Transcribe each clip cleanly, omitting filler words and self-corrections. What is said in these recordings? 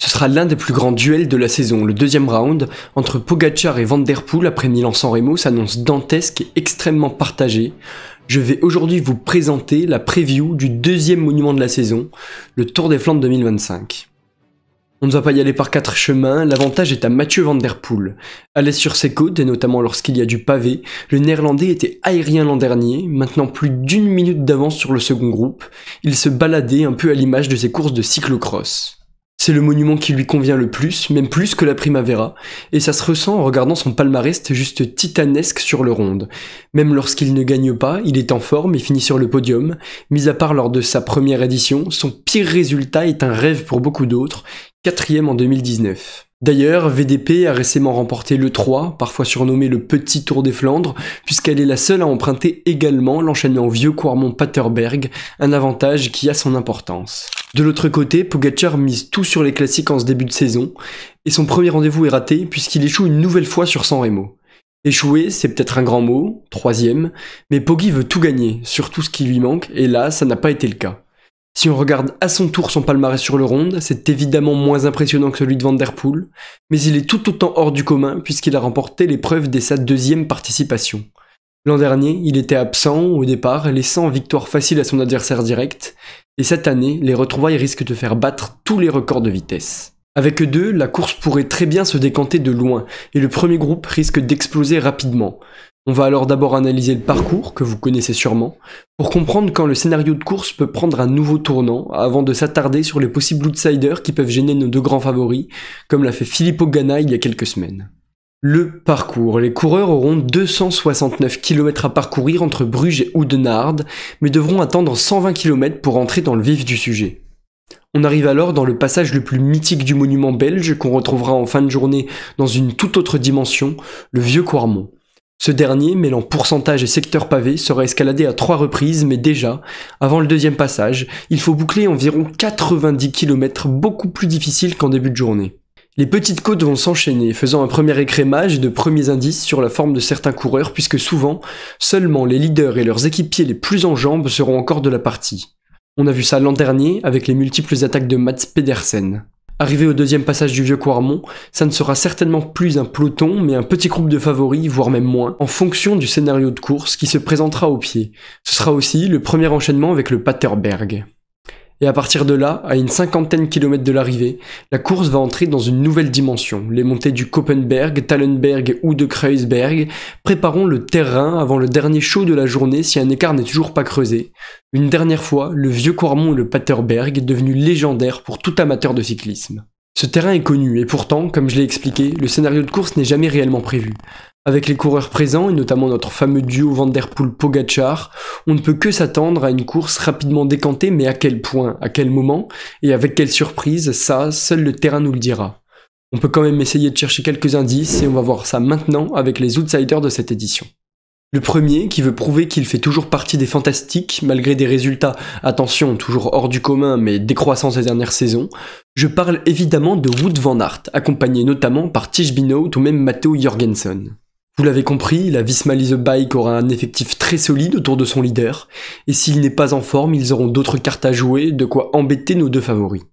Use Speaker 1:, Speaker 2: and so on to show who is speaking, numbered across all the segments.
Speaker 1: Ce sera l'un des plus grands duels de la saison. Le deuxième round, entre Pogačar et Van Der Poel après Milan-San Remo, s'annonce dantesque et extrêmement partagé. Je vais aujourd'hui vous présenter la preview du deuxième monument de la saison, le Tour des Flandres 2025. On ne va pas y aller par quatre chemins, l'avantage est à Mathieu Van Der Poel. À l'aise sur ses côtes, et notamment lorsqu'il y a du pavé, le néerlandais était aérien l'an dernier, maintenant plus d'1 minute d'avance sur le second groupe. Il se baladait un peu à l'image de ses courses de cyclocross. C'est le monument qui lui convient le plus, même plus que la Primavera, et ça se ressent en regardant son palmarès juste titanesque sur le ronde. Même lorsqu'il ne gagne pas, il est en forme et finit sur le podium. Mis à part lors de sa première édition, son pire résultat est un rêve pour beaucoup d'autres, 4e en 2019. D'ailleurs, VDP a récemment remporté l'E3, parfois surnommé le Petit Tour des Flandres, puisqu'elle est la seule à emprunter également l'enchaînement Vieux-Quarmont-Paterberg, un avantage qui a son importance. De l'autre côté, Pogačar mise tout sur les classiques en ce début de saison, et son premier rendez-vous est raté puisqu'il échoue une nouvelle fois sur San Remo. Échouer, c'est peut-être un grand mot, 3e, mais Poggi veut tout gagner, surtout ce qui lui manque, et là, ça n'a pas été le cas. Si on regarde à son tour son palmarès sur le ronde, c'est évidemment moins impressionnant que celui de Van Der Poel, mais il est tout autant hors du commun puisqu'il a remporté l'épreuve dès sa deuxième participation. L'an dernier, il était absent au départ, laissant victoire facile à son adversaire direct, et cette année, les retrouvailles risquent de faire battre tous les records de vitesse. Avec eux deux, la course pourrait très bien se décanter de loin, et le premier groupe risque d'exploser rapidement. On va alors d'abord analyser le parcours, que vous connaissez sûrement, pour comprendre quand le scénario de course peut prendre un nouveau tournant, avant de s'attarder sur les possibles outsiders qui peuvent gêner nos deux grands favoris, comme l'a fait Filippo Ganna il y a quelques semaines. Le parcours. Les coureurs auront 269 km à parcourir entre Bruges et Oudenaarde, mais devront attendre 120 km pour entrer dans le vif du sujet. On arrive alors dans le passage le plus mythique du monument belge qu'on retrouvera en fin de journée dans une toute autre dimension, le Vieux-Quarmont. Ce dernier, mêlant pourcentage et secteur pavé, sera escaladé à 3 reprises, mais déjà, avant le deuxième passage, il faut boucler environ 90 km, beaucoup plus difficile qu'en début de journée. Les petites côtes vont s'enchaîner, faisant un premier écrémage et de premiers indices sur la forme de certains coureurs, puisque souvent, seulement les leaders et leurs équipiers les plus en jambes seront encore de la partie. On a vu ça l'an dernier avec les multiples attaques de Mads Pedersen. Arrivé au deuxième passage du Vieux-Quarmont, ça ne sera certainement plus un peloton, mais un petit groupe de favoris, voire même moins, en fonction du scénario de course qui se présentera au pied. Ce sera aussi le premier enchaînement avec le Paterberg. Et à partir de là, à une 50aine kilomètres de l'arrivée, la course va entrer dans une nouvelle dimension. Les montées du Koppenberg, Tallenberg ou de Kreuzberg préparons le terrain avant le dernier show de la journée si un écart n'est toujours pas creusé. Une dernière fois, le Vieux-Quarmont et le Paterberg est devenu légendaire pour tout amateur de cyclisme. Ce terrain est connu et pourtant, comme je l'ai expliqué, le scénario de course n'est jamais réellement prévu. Avec les coureurs présents, et notamment notre fameux duo Van Der Poel-Pogačar, on ne peut que s'attendre à une course rapidement décantée, mais à quel point, à quel moment, et avec quelle surprise, ça, seul le terrain nous le dira. On peut quand même essayer de chercher quelques indices, et on va voir ça maintenant avec les outsiders de cette édition. Le premier, qui veut prouver qu'il fait toujours partie des fantastiques, malgré des résultats, attention, toujours hors du commun, mais décroissants ces dernières saisons, je parle évidemment de Wout van Aert, accompagné notamment par Tiesj Benoot ou même Matteo Jorgensen. Vous l'avez compris, la Visma Lease Bike aura un effectif très solide autour de son leader, et s'il n'est pas en forme, ils auront d'autres cartes à jouer, de quoi embêter nos deux favoris.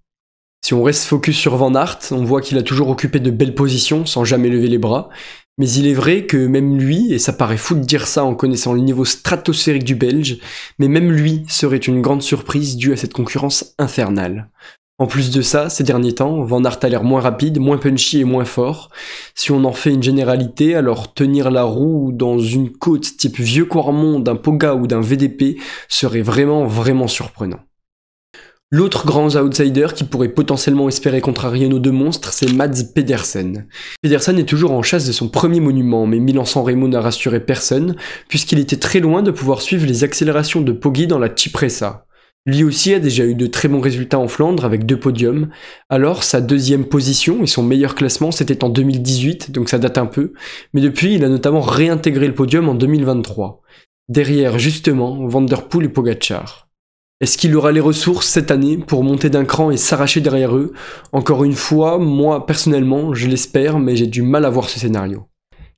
Speaker 1: Si on reste focus sur Van Aert, on voit qu'il a toujours occupé de belles positions sans jamais lever les bras, mais il est vrai que même lui, et ça paraît fou de dire ça en connaissant le niveau stratosphérique du Belge, mais même lui serait une grande surprise due à cette concurrence infernale. En plus de ça, ces derniers temps, Van Aert a l'air moins rapide, moins punchy et moins fort. Si on en fait une généralité, alors tenir la roue dans une côte type Vieux-Quarmont d'un Poga ou d'un VDP serait vraiment surprenant. L'autre grand outsider qui pourrait potentiellement espérer contrarier nos deux monstres, c'est Mads Pedersen. Pedersen est toujours en chasse de son premier monument, mais Milan-San Remo n'a rassuré personne, puisqu'il était très loin de pouvoir suivre les accélérations de Poggi dans la Cipressa. Lui aussi a déjà eu de très bons résultats en Flandre avec 2 podiums, alors sa deuxième position et son meilleur classement c'était en 2018, donc ça date un peu, mais depuis il a notamment réintégré le podium en 2023. Derrière justement Van Der Poel et Pogačar. Est-ce qu'il aura les ressources cette année pour monter d'un cran et s'arracher derrière eux? Encore une fois, moi personnellement je l'espère, mais j'ai du mal à voir ce scénario.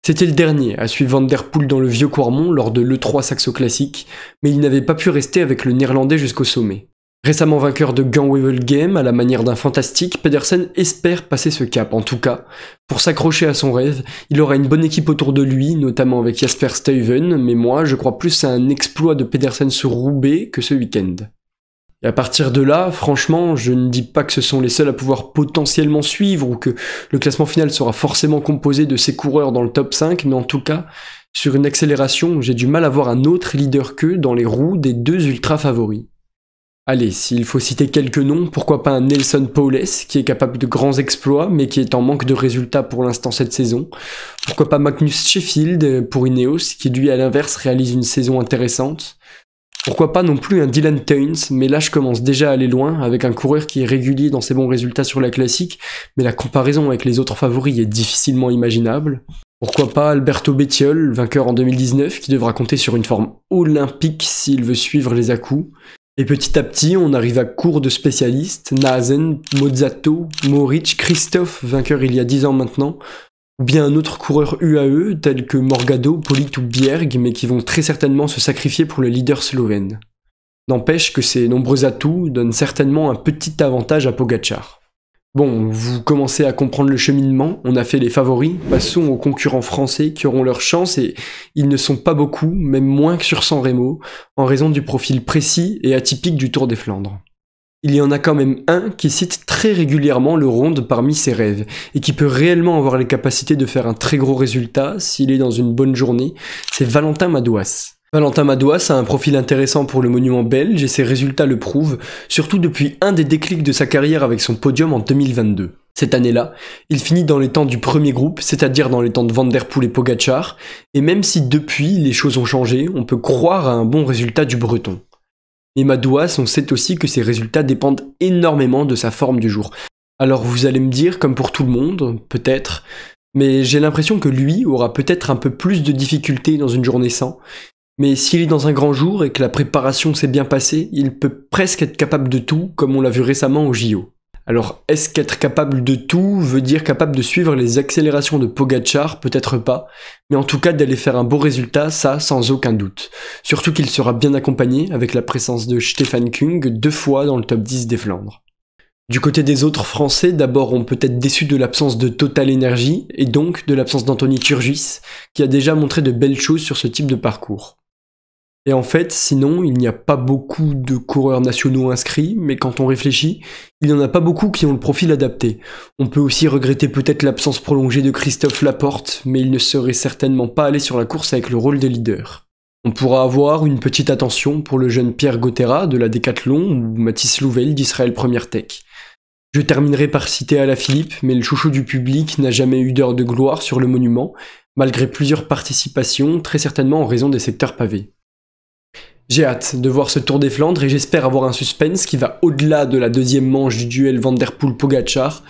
Speaker 1: C'était le dernier à suivre Van Der Poel dans le Vieux-Quarmont lors de l'E3 Saxo Classique, mais il n'avait pas pu rester avec le Néerlandais jusqu'au sommet. Récemment vainqueur de Gand-Wevelgem à la manière d'un fantastique, Pedersen espère passer ce cap. En tout cas, pour s'accrocher à son rêve, il aura une bonne équipe autour de lui, notamment avec Jasper Stuyven, mais moi je crois plus à un exploit de Pedersen sur Roubaix que ce week-end. Et à partir de là, franchement, je ne dis pas que ce sont les seuls à pouvoir potentiellement suivre ou que le classement final sera forcément composé de ces coureurs dans le top 5, mais en tout cas, sur une accélération, j'ai du mal à voir un autre leader qu'eux dans les roues des deux ultra favoris. Allez, s'il faut citer quelques noms, pourquoi pas un Nelson Powless, qui est capable de grands exploits, mais qui est en manque de résultats pour l'instant cette saison. Pourquoi pas Magnus Sheffield pour Ineos, qui lui à l'inverse réalise une saison intéressante. Pourquoi pas non plus un Dylan Teuns, mais là je commence déjà à aller loin, avec un coureur qui est régulier dans ses bons résultats sur la classique, mais la comparaison avec les autres favoris est difficilement imaginable. Pourquoi pas Alberto Bettiol, vainqueur en 2019, qui devra compter sur une forme olympique s'il veut suivre les à-coups. Et petit à petit, on arrive à court de spécialistes, Nazen, Mozzato, Moric, Christophe, vainqueur il y a 10 ans maintenant, ou bien un autre coureur UAE, tel que Morgado, Polit ou Bjerg, mais qui vont très certainement se sacrifier pour le leader slovène. N'empêche que ces nombreux atouts donnent certainement un petit avantage à Pogačar. Bon, vous commencez à comprendre le cheminement, on a fait les favoris, passons aux concurrents français qui auront leur chance et ils ne sont pas beaucoup, même moins que sur San Remo, en raison du profil précis et atypique du Tour des Flandres. Il y en a quand même un qui cite très régulièrement le Ronde parmi ses rêves, et qui peut réellement avoir les capacités de faire un très gros résultat s'il est dans une bonne journée, c'est Valentin Madouas. Valentin Madouas a un profil intéressant pour le monument belge et ses résultats le prouvent, surtout depuis un des déclics de sa carrière avec son podium en 2022. Cette année-là, il finit dans les temps du premier groupe, c'est-à-dire dans les temps de Van der Poel et Pogačar, et même si depuis les choses ont changé, on peut croire à un bon résultat du Breton. Mais Madouas, on sait aussi que ses résultats dépendent énormément de sa forme du jour. Alors vous allez me dire, comme pour tout le monde, peut-être, mais j'ai l'impression que lui aura peut-être un peu plus de difficultés dans une journée sans. Mais s'il est dans un grand jour et que la préparation s'est bien passée, il peut presque être capable de tout, comme on l'a vu récemment au JO. Alors, est-ce qu'être capable de tout veut dire capable de suivre les accélérations de Pogačar? Peut-être pas, mais en tout cas d'aller faire un beau résultat, ça sans aucun doute. Surtout qu'il sera bien accompagné avec la présence de Stefan Kung 2 fois dans le top 10 des Flandres. Du côté des autres Français, d'abord on peut être déçu de l'absence de Total Energy, et donc de l'absence d'Anthony Turgis, qui a déjà montré de belles choses sur ce type de parcours. Et en fait, sinon, il n'y a pas beaucoup de coureurs nationaux inscrits, mais quand on réfléchit, il n'y en a pas beaucoup qui ont le profil adapté. On peut aussi regretter peut-être l'absence prolongée de Christophe Laporte, mais il ne serait certainement pas allé sur la course avec le rôle de leader. On pourra avoir une petite attention pour le jeune Pierre Gauthierat de la Decathlon ou Mathis Louvel d'Israël Première Tech. Je terminerai par citer Alaphilippe, mais le chouchou du public n'a jamais eu d'heure de gloire sur le monument, malgré plusieurs participations, très certainement en raison des secteurs pavés. J'ai hâte de voir ce Tour des Flandres et j'espère avoir un suspense qui va au-delà de la deuxième manche du duel Van der Poel-Pogačar,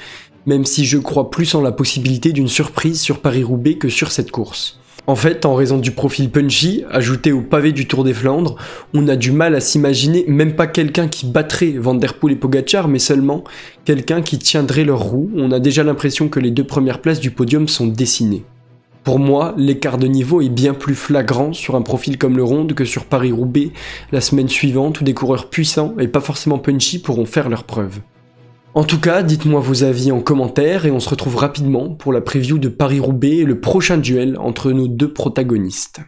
Speaker 1: même si je crois plus en la possibilité d'une surprise sur Paris-Roubaix que sur cette course. En fait, en raison du profil punchy, ajouté au pavé du Tour des Flandres, on a du mal à s'imaginer même pas quelqu'un qui battrait Van der Poel et Pogačar, mais seulement quelqu'un qui tiendrait leur roue. On a déjà l'impression que les 2 premières places du podium sont dessinées. Pour moi, l'écart de niveau est bien plus flagrant sur un profil comme le Ronde que sur Paris-Roubaix la semaine suivante où des coureurs puissants et pas forcément punchy pourront faire leurs preuves. En tout cas, dites-moi vos avis en commentaire et on se retrouve rapidement pour la preview de Paris-Roubaix et le prochain duel entre nos 2 protagonistes.